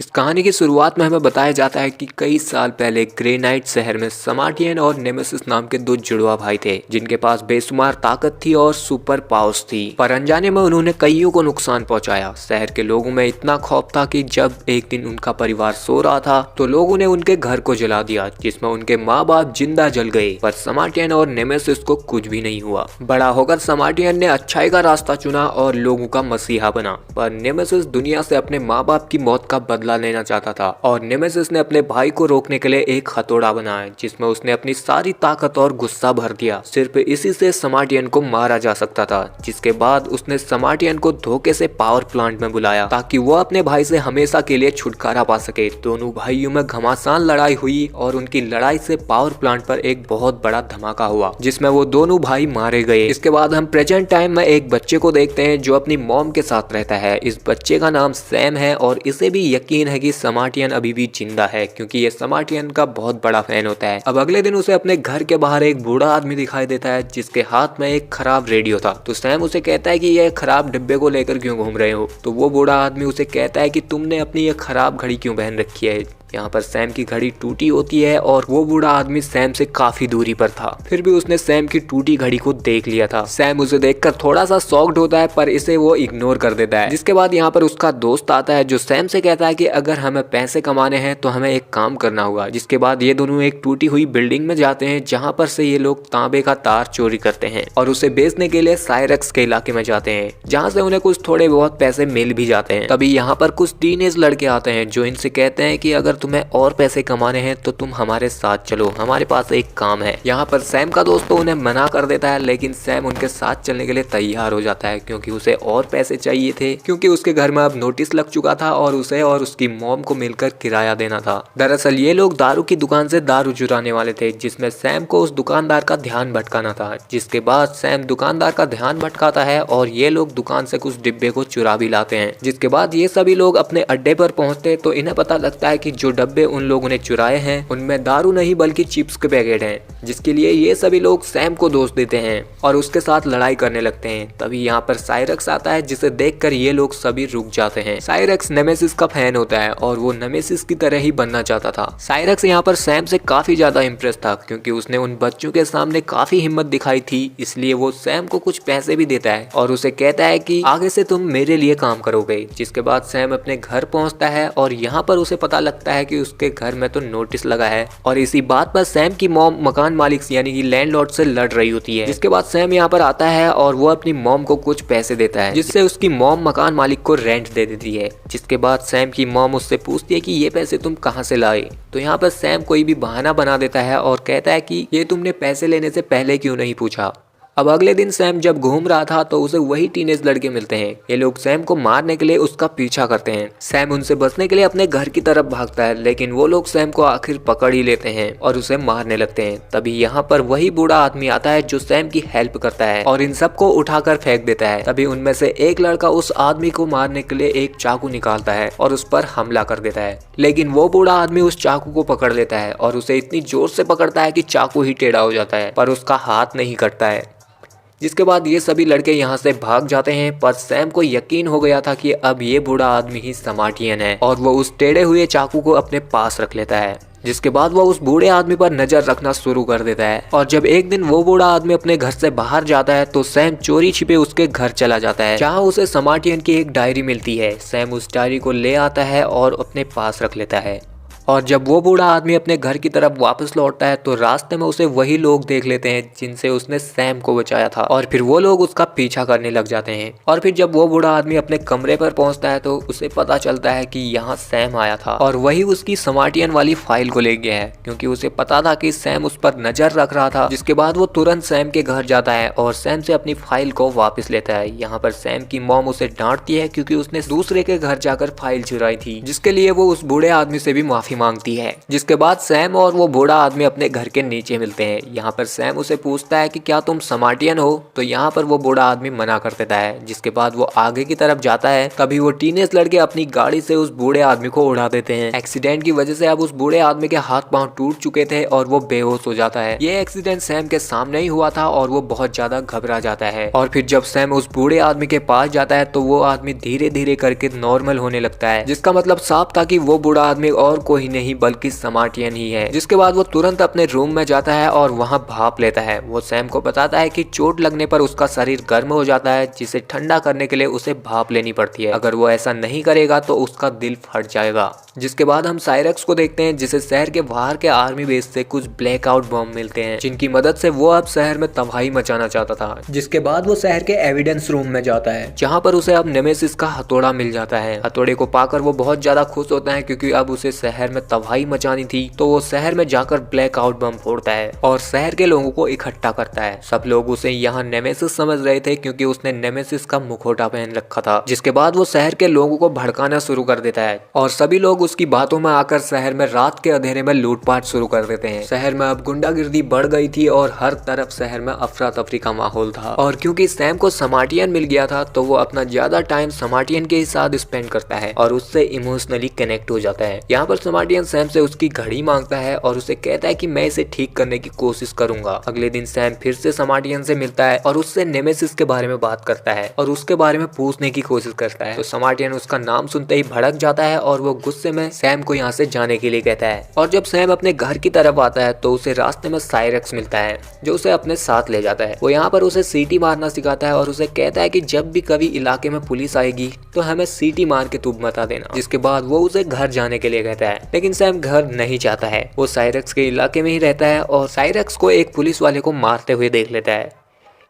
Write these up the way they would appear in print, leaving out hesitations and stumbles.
इस कहानी की शुरुआत में हमें बताया जाता है कि कई साल पहले ग्रेनाइट शहर में समार्टियन और नेमेसिस नाम के दो जुड़वा भाई थे जिनके पास बेशुमार ताकत थी और सुपर पावर्स थी। पर अनजाने में उन्होंने कईयों को नुकसान पहुंचाया। शहर के लोगों में इतना खौफ था कि जब एक दिन उनका परिवार सो रहा था तो लोगों ने उनके घर को जला दिया, जिसमें उनके माँ बाप जिंदा जल गए। पर समार्टियन और नेमेसिस को कुछ भी नहीं हुआ। बड़ा होकर समार्टियन ने अच्छाई का रास्ता चुना और लोगों का मसीहा बना, पर नेमेसिस दुनिया से अपने माँ बाप की मौत का बदला लेना चाहता था। और नेमेसिस ने अपने भाई को रोकने के लिए एक हथौड़ा बनाया जिसमें उसने अपनी सारी ताकत और गुस्सा भर दिया। सिर्फ इसी से समार्टियन को मारा जा सकता था। जिसके बाद उसने समार्टियन को धोखे से पावर प्लांट में बुलाया ताकि वो अपने भाई से हमेशा के लिए छुटकारा पा सके। दोनों भाइयों में घमासान लड़ाई हुई और उनकी लड़ाई से पावर प्लांट पर एक बहुत बड़ा धमाका हुआ जिसमें वो दोनों भाई मारे गए। इसके बाद हम प्रेजेंट टाइम में एक बच्चे को देखते हैं जो अपनी मॉम के साथ रहता है। इस बच्चे का नाम सैम है और इसे भी यकीन है कि समार्टियन अभी भी जिंदा है क्योंकि ये समार्टियन का बहुत बड़ा फैन होता है। अब अगले दिन उसे अपने घर के बाहर एक बूढ़ा आदमी दिखाई देता है जिसके हाथ में एक खराब रेडियो था। तो सैम उसे कहता है कि यह खराब डिब्बे को लेकर क्यों घूम रहे हो। तो वो बूढ़ा आदमी उसे कहता है कि तुमने अपनी ये खराब घड़ी क्यों पहन रखी है। यहाँ पर सैम की घड़ी टूटी होती है और वो बूढ़ा आदमी सैम से काफी दूरी पर था, फिर भी उसने सैम की टूटी घड़ी को देख लिया था। सैम उसे देखकर थोड़ा सा शॉक्ड होता है पर इसे वो इग्नोर कर देता है। जिसके बाद यहाँ पर उसका दोस्त आता है जो सैम से कहता है कि अगर हमें पैसे कमाने हैं तो हमें एक काम करना होगा। जिसके बाद ये दोनों एक टूटी हुई बिल्डिंग में जाते हैं जहाँ पर से ये लोग तांबे का तार चोरी करते हैं और उसे बेचने के लिए साइरक्स के इलाके में जाते हैं जहाँ से उन्हें कुछ थोड़े बहुत पैसे मिल भी जाते हैं। तभी यहाँ पर कुछ टीनेज लड़के आते हैं जो इनसे कहते हैं कि अगर तुम्हें और पैसे कमाने हैं तो तुम हमारे साथ चलो, हमारे पास एक काम है। यहाँ पर सैम का दोस्त तो उन्हें मना कर देता है लेकिन सैम उनके साथ चलने के लिए तैयार हो जाता है क्योंकि उसे और पैसे चाहिए थे क्योंकि उसके घर में अब नोटिस लग चुका था और उसे और उसकी मॉम को मिलकर किराया देना था। दरअसल ये लोग दारू की दुकान से दारू चुराने वाले थे जिसमें सैम को उस दुकानदार का ध्यान भटकाना था। जिसके बाद सैम दुकानदार का ध्यान भटकाता है और ये लोग दुकान से कुछ डिब्बे को चुरा भी लाते हैं। जिसके बाद ये सभी लोग अपने अड्डे पर पहुंचते तो इन्हें पता लगता है कि जो डब्बे उन लोगों ने चुराए हैं उनमें दारू नहीं बल्कि चिप्स के पैकेट हैं। जिसके लिए ये सभी लोग सैम को दोष देते हैं और उसके साथ लड़ाई करने लगते हैं। तभी यहाँ पर साइरक्स आता है जिसे देखकर ये लोग सभी रुक जाते हैं। साइरक्स नेमेसिस का फैन होता है और वो नेमेसिस की तरह ही बनना चाहता था। साइरक्स यहाँ पर सैम से काफी ज्यादा इम्प्रेस था क्योंकि उसने उन बच्चों के सामने काफी हिम्मत दिखाई थी, इसलिए वो सैम को कुछ पैसे भी देता है और उसे कहता है कि आगे से तुम मेरे लिए काम करोगे। जिसके बाद सैम अपने घर पहुंचता है और यहाँ पर उसे पता लगता है कि उसके घर में तो नोटिस लगा है और इसी बात पर सैम की मॉम मकान मालिक यानी कि लैंडलॉर्ड से लड़ रही होती है। जिसके बाद सैम यहाँ पर आता है और वो अपनी मॉम को कुछ पैसे देता है जिससे उसकी मॉम मकान मालिक को रेंट दे देती है। जिसके बाद सैम की मॉम उससे पूछती है कि ये पैसे तुम कहाँ से लाए। तो यहाँ पर सैम कोई भी बहाना बना देता है और कहता है कि ये तुमने पैसे लेने से पहले क्यों नहीं पूछा। अब अगले दिन सैम जब घूम रहा था तो उसे वही टीनेज लड़के मिलते हैं। ये लोग सैम को मारने के लिए उसका पीछा करते हैं। सैम उनसे बचने के लिए अपने घर की तरफ भागता है लेकिन वो लोग सैम को आखिर पकड़ ही लेते हैं और उसे मारने लगते हैं। तभी यहाँ पर वही बूढ़ा आदमी आता है जो सैम की हेल्प करता है और इन सबको उठाकर फेंक देता है। तभी उनमें से एक लड़का उस आदमी को मारने के लिए एक चाकू निकालता है और उस पर हमला कर देता है, लेकिन वो बूढ़ा आदमी उस चाकू को पकड़ लेता है और उसे इतनी जोर से पकड़ता है कि चाकू ही टेढ़ा हो जाता है पर उसका हाथ नहीं कटता है। जिसके बाद ये सभी लड़के यहाँ से भाग जाते हैं पर सैम को यकीन हो गया था कि अब ये बूढ़ा आदमी ही समार्टियन है और वो उस टेढ़े हुए चाकू को अपने पास रख लेता है। जिसके बाद वो उस बूढ़े आदमी पर नजर रखना शुरू कर देता है और जब एक दिन वो बूढ़ा आदमी अपने घर से बाहर जाता है तो सैम चोरी छिपे उसके घर चला जाता है जहाँ उसे समार्टियन की एक डायरी मिलती है। सैम उस डायरी को ले आता है और अपने पास रख लेता है और जब वो बूढ़ा आदमी अपने घर की तरफ वापस लौटता है तो रास्ते में उसे वही लोग देख लेते हैं जिनसे उसने सैम को बचाया था और फिर वो लोग उसका पीछा करने लग जाते हैं। और फिर जब वो बूढ़ा आदमी अपने कमरे पर पहुंचता है तो उसे पता चलता है कि यहाँ सैम आया था और वही उसकी समार्टियन वाली फाइल को ले गया है क्योंकि उसे पता था कि सैम उस पर नजर रख रहा था। जिसके बाद वो तुरंत सैम के घर जाता है और सैम से अपनी फाइल को वापस लेता है। यहाँ पर सैम की मॉम उसे डांटती है क्योंकि उसने दूसरे के घर जाकर फाइल चुराई थी, जिसके लिए वो उस बूढ़े आदमी से भी माफी माफी मांगती है। जिसके बाद सैम और वो बूढ़ा आदमी अपने घर के नीचे मिलते हैं। यहाँ पर सैम उसे पूछता है कि क्या तुम समार्टियन हो, तो यहाँ पर वो बूढ़ा आदमी मना कर देता है। जिसके बाद वो आगे की तरफ जाता है, तभी वो टीनेज लड़के अपनी गाड़ी से उस बूढ़े आदमी को उड़ा देते हैं। एक्सीडेंट की वजह से अब उस बूढ़े आदमी के हाथ पांव टूट चुके थे और वो बेहोश हो जाता है। ये एक्सीडेंट सैम के सामने ही हुआ था और वो बहुत ज्यादा घबरा जाता है। और फिर जब सैम उस बूढ़े आदमी के पास जाता है तो वो आदमी धीरे धीरे करके नॉर्मल होने लगता है, जिसका मतलब साफ था कि वो बूढ़ा आदमी और कोई नहीं बल्कि समार्टियन ही है। जिसके बाद वो तुरंत अपने रूम में जाता है और वहाँ भाप लेता है। वो सैम को बताता है कि चोट लगने पर उसका शरीर गर्म हो जाता है, जिसे ठंडा करने के लिए उसे भाप लेनी पड़ती है। अगर वो ऐसा नहीं करेगा तो उसका दिल फट जाएगा। जिसके बाद हम साइरेक्स को देखते हैं, जिसे शहर के बाहर के आर्मी बेस से कुछ ब्लैकआउट बम मिलते हैं, जिनकी मदद से वो अब शहर में तबाही मचाना चाहता था। जिसके बाद वो शहर के एविडेंस रूम में जाता है, जहाँ पर उसे अब नेमेसिस का हथौड़ा मिल जाता है। हथौड़े को पाकर वो बहुत ज्यादा खुश होता है, क्योंकि अब उसे शहर में तबाही मचानी थी। तो वो शहर में जाकर ब्लैकआउट बम फोड़ता है और शहर के लोगों को इकट्ठा करता है। सब लोग उसे यहाँ नेमेसिस समझ रहे थे, क्योंकि उसने नेमेसिस का मुखौटा पहन रखा था। जिसके बाद वो शहर के लोगों को भड़काना शुरू कर देता है और सभी लोग उसकी बातों में आकर शहर में रात के अंधेरे में लूटपाट शुरू कर देते हैं। शहर में अब गुंडागिर्दी बढ़ गई थी और हर तरफ शहर में अफरा तफरी का माहौल था। और क्योंकि सैम को समार्टियन मिल गया था, तो वो अपना ज्यादा टाइम समार्टियन के साथ स्पेंड करता है और उससे इमोशनली कनेक्ट हो जाता है। यहाँ पर समार्टियन सैम से उसकी घड़ी मांगता है और उसे कहता है कि मैं इसे ठीक करने की कोशिश करूंगा। अगले दिन सैम फिर से समार्टियन से मिलता है और उससे नेमेसिस के बारे में बात करता है और उसके बारे में पूछने की कोशिश करता है। तो समार्टियन उसका नाम सुनते ही भड़क जाता है और वो गुस्से में सैम को यहाँ से जाने के लिए कहता है। और जब सैम अपने घर की तरफ आता है तो उसे रास्ते में साइरेक्स मिलता है, जो उसे अपने साथ ले जाता है। वो यहाँ पर उसे सीटी मारना सिखाता है और उसे कहता है कि जब भी कभी इलाके में पुलिस आएगी तो हमें सीटी मार के तुम बता देना। जिसके बाद वो उसे घर जाने के लिए कहता है, लेकिन सैम घर नहीं चाहता है। वो साइरेक्स के इलाके में ही रहता है और साइरेक्स को एक पुलिस वाले को मारते हुए देख लेता है।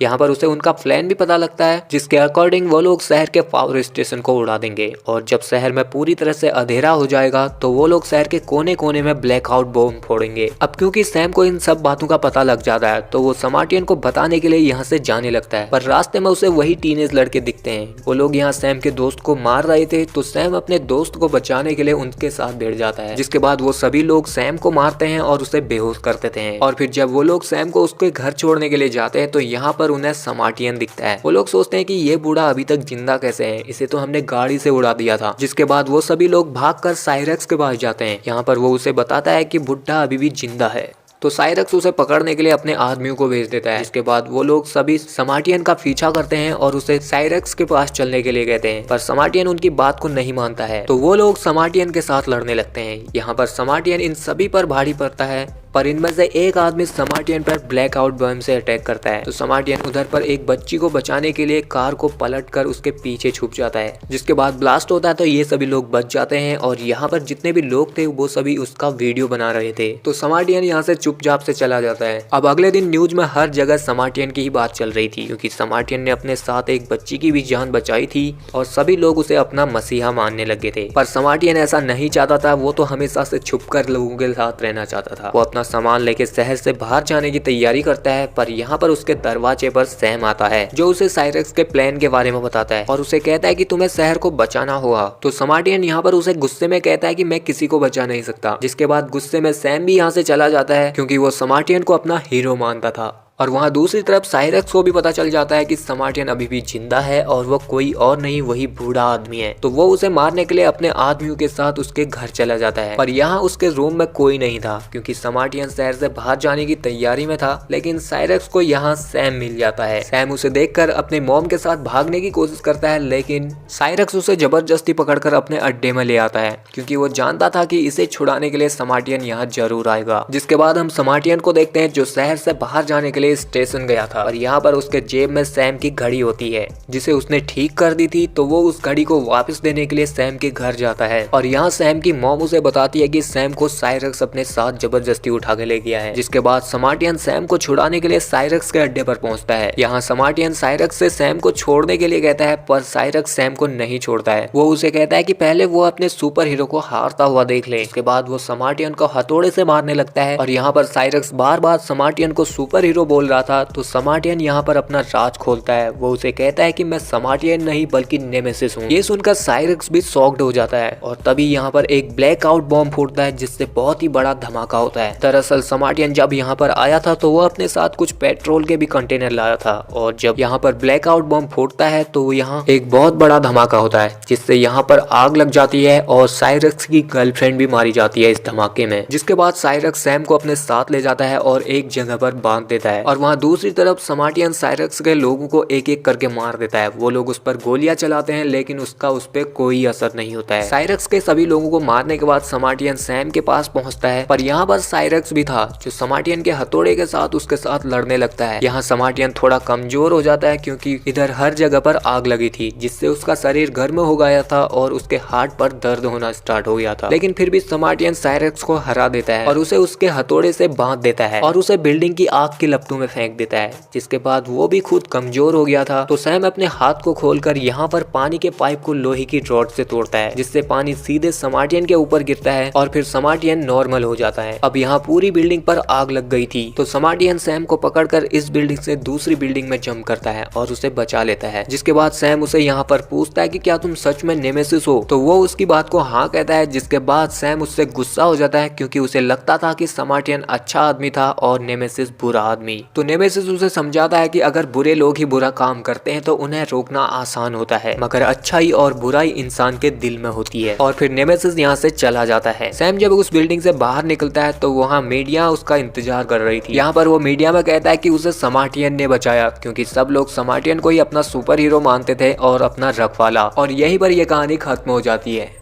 यहाँ पर उसे उनका प्लान भी पता लगता है, जिसके अकॉर्डिंग वो लोग शहर के पावर स्टेशन को उड़ा देंगे। और जब शहर में पूरी तरह से अंधेरा हो जाएगा तो वो लोग शहर के कोने कोने में ब्लैकआउट बम फोड़ेंगे। अब क्योंकि सैम को इन सब बातों का पता लग जाता है, तो वो समार्टियन को बताने के लिए यहाँ से जाने लगता है। पर रास्ते में उसे वही टीनेज लड़के दिखते हैं। वो लोग यहाँ सैम के दोस्त को मार रहे थे, तो सैम अपने दोस्त को बचाने के लिए उनके साथ भिड़ जाता है। जिसके बाद वो सभी लोग सैम को मारते हैं और उसे बेहोश कर देते हैं। और फिर जब वो लोग सैम को उसके घर छोड़ने के लिए जाते हैं तो यहाँ पर उन्हें समार्टियन दिखता है। वो लोग सोचते हैं कि ये बूढ़ा अभी तक जिंदा कैसे है, इसे तो हमने गाड़ी से उड़ा दिया था। जिसके बाद वो सभी लोग भागकर साइरेक्स के पास जाते हैं। यहाँ पर वो उसे बताता है कि बुढ़ा अभी भी जिंदा है। तो साइरेक्स उसे पकड़ने के लिए अपने आदमियों को भेज देता है। इसके बाद वो लोग सभी समार्टियन का पीछा करते हैं और उसे साइरेक्स के पास चलने के लिए कहते हैं, पर समार्टियन उनकी बात को नहीं मानता है। तो वो लोग समार्टियन के साथ लड़ने लगते हैं। यहाँ पर समार्टियन इन सभी पर भारी पड़ता है, पर इनमें से एक आदमी समार्टियन पर ब्लैकआउट बम से अटैक करता है। तो समार्टियन उधर पर एक बच्ची को बचाने के लिए कार को पलटकर उसके पीछे छुप जाता है। जिसके बाद ब्लास्ट होता है तो ये सभी लोग बच जाते हैं और यहाँ पर जितने भी लोग थे वो सभी उसका वीडियो बना रहे थे। तो समार्टियन यहाँ से चुपचाप से चला जाता है। अब अगले दिन न्यूज में हर जगह समार्टियन की ही बात चल रही थी, क्योंकि समार्टियन ने अपने साथ एक बच्ची की भी जान बचाई थी और सभी लोग उसे अपना मसीहा मानने लगे थे। पर समार्टियन ऐसा नहीं चाहता था। वो तो हमेशा से छुपकर लोगों के साथ रहना चाहता था। वो अपना सामान लेके शहर से बाहर जाने की तैयारी करता है, पर यहाँ पर उसके दरवाजे पर सैम आता है, जो उसे साइरेक्स के प्लान के बारे में बताता है और उसे कहता है कि तुम्हें शहर को बचाना होगा। तो समार्टियन यहाँ पर उसे गुस्से में कहता है कि मैं किसी को बचा नहीं सकता। जिसके बाद गुस्से में सैम भी यहाँ से चला जाता है, क्योंकि वो समार्टियन को अपना हीरो मानता था। और वहाँ दूसरी तरफ साइरेक्स को भी पता चल जाता है कि समार्टियन अभी भी जिंदा है और वो कोई और नहीं वही बूढ़ा आदमी है। तो वो उसे मारने के लिए अपने आदमियों के साथ उसके घर चला जाता है। पर यहाँ उसके रूम में कोई नहीं था, क्योंकि समार्टियन शहर से बाहर जाने की तैयारी में था। लेकिन साइरेक्स को यहाँ सैम मिल जाता है। सैम उसे देखकर अपने मॉम के साथ भागने की कोशिश करता है, लेकिन साइरेक्स उसे जबरदस्ती पकड़कर अपने अड्डे में ले आता है, क्योंकि वो जानता था कि इसे छुड़ाने के लिए समार्टियन यहाँ जरूर आएगा। जिसके बाद हम समार्टियन को देखते हैं, जो शहर से बाहर जाने के लिए स्टेशन गया था और यहाँ पर उसके जेब में सैम की घड़ी होती है, जिसे उसने ठीक कर दी थी। तो वो उस घड़ी को वापस देने के लिए सैम के घर जाता है और यहाँ सैम की मॉम उसे बताती है कि सैम को साइरेक्स अपने साथ जबरदस्ती उठा के ले गया है। जिसके बाद समार्टियन सैम को छुड़ाने के लिए साइरेक्स के अड्डे पर पहुंचता है। यहाँ समार्टियन साइरेक्स से सैम को छोड़ने के लिए कहता है, पर साइरेक्स सैम को नहीं छोड़ता है। वो उसे कहता है कि पहले वो अपने सुपर हीरो को हारता हुआ देख ले। इसके बाद वो समार्टियन को हथौड़े से मारने लगता है और यहाँ पर साइरेक्स बार बार समार्टियन को सुपर हीरो बोल रहा था तो समार्टियन यहाँ पर अपना राज खोलता है। वो उसे कहता है कि मैं समार्टियन नहीं बल्कि नेमेसिस हूँ। ये सुनकर साइरेक्स भी शॉक्ड हो जाता है और तभी यहाँ पर एक ब्लैकआउट बॉम्ब फूटता है जिससे बहुत ही बड़ा धमाका होता है। दरअसल समार्टियन जब यहाँ पर आया था तो वो अपने साथ कुछ पेट्रोल के भी कंटेनर लाया था और जब यहाँ पर ब्लैकआउट बॉम्ब फूटता है तो यहाँ एक बहुत बड़ा धमाका होता है जिससे यहाँ पर आग लग जाती है और साइरेक्स की गर्लफ्रेंड भी मारी जाती है इस धमाके में। जिसके बाद साइरेक्स सैम को अपने साथ ले जाता है और एक जगह पर बांध देता है और वहाँ दूसरी तरफ समार्टियन साइरेक्स के लोगों को एक एक करके मार देता है। वो लोग उस पर गोलियां चलाते हैं लेकिन उसका उस पर कोई असर नहीं होता है। साइरेक्स के सभी लोगों को मारने के बाद समार्टियन सैम के पास पहुंचता है पर यहाँ पर साइरेक्स भी था जो समार्टियन के हथौड़े के साथ उसके साथ लड़ने लगता है। यहाँ समार्टियन थोड़ा कमजोर हो जाता है क्योंकि इधर हर जगह पर आग लगी थी जिससे उसका शरीर गर्म हो गया था और उसके हार्ट पर दर्द होना स्टार्ट हो गया था। लेकिन फिर भी समार्टियन साइरेक्स को हरा देता है और उसे उसके हथौड़े से बांध देता है और उसे बिल्डिंग की आग की लपटों में फेंक देता है। जिसके बाद वो भी खुद कमजोर हो गया था तो सैम अपने हाथ को खोलकर यहाँ पर पानी के पाइप को लोहे की रॉड से तोड़ता है जिससे पानी सीधे समार्टियन के ऊपर गिरता है और फिर समार्टियन नॉर्मल हो जाता है। अब यहाँ पूरी बिल्डिंग पर आग लग गई थी तो समार्टियन सैम को पकड़कर इस बिल्डिंग से दूसरी बिल्डिंग में जंप करता है और उसे बचा लेता है। जिसके बाद सैम उसे यहाँ पर पूछता है कि क्या तुम सच में नेमेसिस हो, तो वो उसकी बात को हाँ कहता है। जिसके बाद सैम उससे गुस्सा हो जाता है क्योंकि उसे लगता था कि समार्टियन अच्छा आदमी था और नेमेसिस बुरा आदमी। तो नेमेसिस उसे समझाता है कि अगर बुरे लोग ही बुरा काम करते हैं तो उन्हें रोकना आसान होता है मगर अच्छाई और बुराई इंसान के दिल में होती है। और फिर नेमेसिस यहाँ से चला जाता है। सैम जब उस बिल्डिंग से बाहर निकलता है तो वहाँ मीडिया उसका इंतजार कर रही थी। यहाँ पर वो मीडिया में कहता है कि उसे समार्टियन ने बचाया क्योंकि सब लोग समार्टियन को ही अपना सुपर हीरो मानते थे और अपना रखवाला। और यहीं पर यह कहानी खत्म हो जाती है।